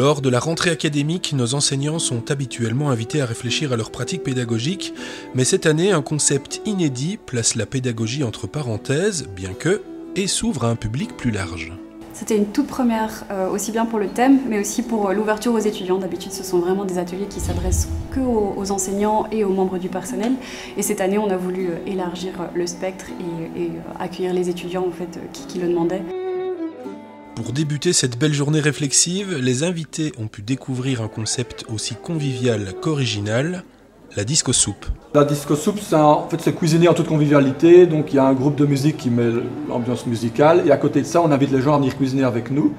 Lors de la rentrée académique, nos enseignants sont habituellement invités à réfléchir à leur pratique pédagogique, mais cette année, un concept inédit place la pédagogie entre parenthèses, bien que, et s'ouvre à un public plus large. C'était une toute première, aussi bien pour le thème, mais aussi pour l'ouverture aux étudiants. D'habitude, ce sont vraiment des ateliers qui s'adressent qu'aux enseignants et aux membres du personnel. Et cette année, on a voulu élargir le spectre et accueillir les étudiants en fait, qui le demandaient. Pour débuter cette belle journée réflexive, les invités ont pu découvrir un concept aussi convivial qu'original, la disco soupe. La disco soupe, c'est cuisiner en toute convivialité. Donc il y a un groupe de musique qui met l'ambiance musicale. Et à côté de ça, on invite les gens à venir cuisiner avec nous.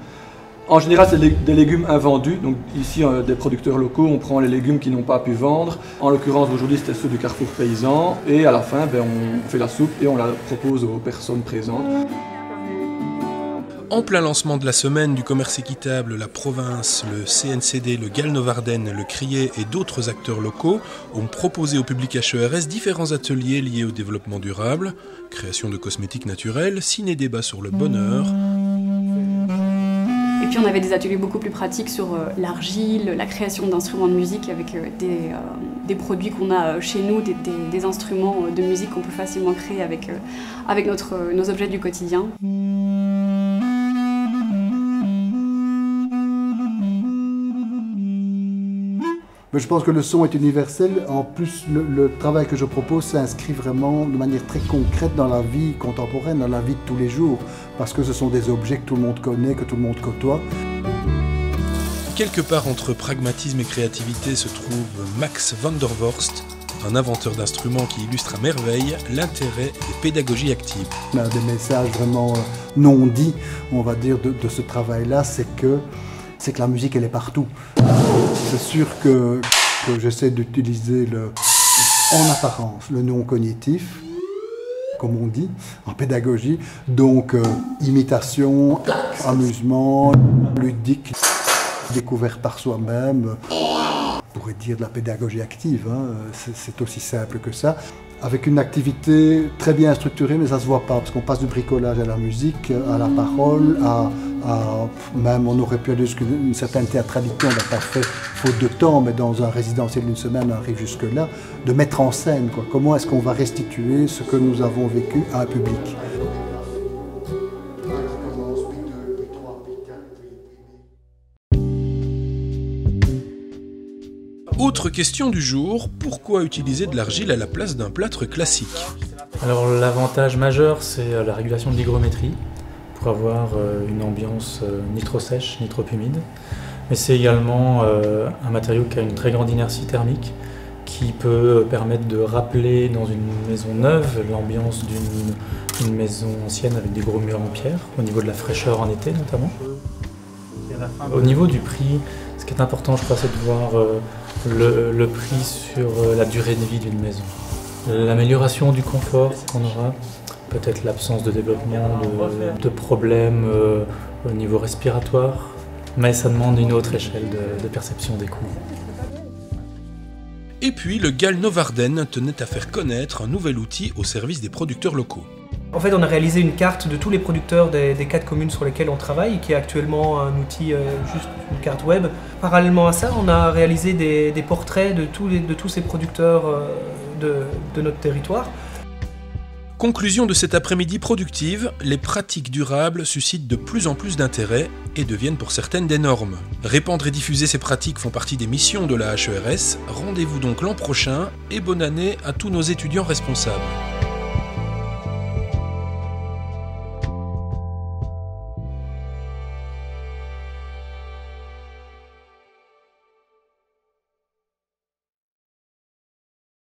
En général, c'est des légumes invendus. Donc ici, des producteurs locaux, on prend les légumes qu'ils n'ont pas pu vendre. En l'occurrence, aujourd'hui, c'était ceux du Carrefour Paysan. Et à la fin, on fait la soupe et on la propose aux personnes présentes. En plein lancement de la semaine du commerce équitable, la province, le CNCD, le GAL Novarden, le Crier et d'autres acteurs locaux ont proposé au public HERS différents ateliers liés au développement durable, création de cosmétiques naturels, ciné-débat sur le bonheur. Et puis on avait des ateliers beaucoup plus pratiques sur l'argile, la création d'instruments de musique avec des produits qu'on a chez nous, des instruments de musique qu'on peut facilement créer avec nos objets du quotidien. Je pense que le son est universel. En plus, le travail que je propose s'inscrit vraiment de manière très concrète dans la vie contemporaine, dans la vie de tous les jours, parce que ce sont des objets que tout le monde connaît, que tout le monde côtoie. Quelque part entre pragmatisme et créativité se trouve Max van der Vorst, un inventeur d'instruments qui illustre à merveille l'intérêt des pédagogies actives. Un des messages vraiment non dits, on va dire, de ce travail-là, c'est que la musique, elle est partout. C'est sûr que j'essaie d'utiliser en apparence le non cognitif, comme on dit, en pédagogie. Donc, imitation, amusement, ludique, découvert par soi-même. On pourrait dire de la pédagogie active, hein. C'est aussi simple que ça. Avec une activité très bien structurée, mais ça ne se voit pas, parce qu'on passe du bricolage à la musique, à la parole, même on aurait pu aller jusqu'à une certaine théâtralité, on n'a pas fait faute de temps, mais dans un résidentiel d'une semaine, on arrive jusque-là, de mettre en scène, quoi. Comment est-ce qu'on va restituer ce que nous avons vécu à un public. Autre question du jour, pourquoi utiliser de l'argile à la place d'un plâtre classique ? Alors l'avantage majeur, c'est la régulation de l'hygrométrie, pour avoir une ambiance ni trop sèche, ni trop humide. Mais c'est également un matériau qui a une très grande inertie thermique, qui peut permettre de rappeler dans une maison neuve l'ambiance d'une maison ancienne avec des gros murs en pierre, au niveau de la fraîcheur en été notamment. Au niveau du prix, ce qui est important, je crois, c'est de voir le prix sur la durée de vie d'une maison. L'amélioration du confort qu'on aura, peut-être l'absence de développement de problèmes au niveau respiratoire, mais ça demande une autre échelle de perception des coûts. Et puis, le GAL Novarden tenait à faire connaître un nouvel outil au service des producteurs locaux. En fait, on a réalisé une carte de tous les producteurs des 4 communes sur lesquelles on travaille, qui est actuellement un outil, juste une carte web. Parallèlement à ça, on a réalisé des portraits de tous ces producteurs de notre territoire. Conclusion de cet après-midi productive, les pratiques durables suscitent de plus en plus d'intérêt et deviennent pour certaines des normes. Répandre et diffuser ces pratiques font partie des missions de la HERS. Rendez-vous donc l'an prochain et bonne année à tous nos étudiants responsables.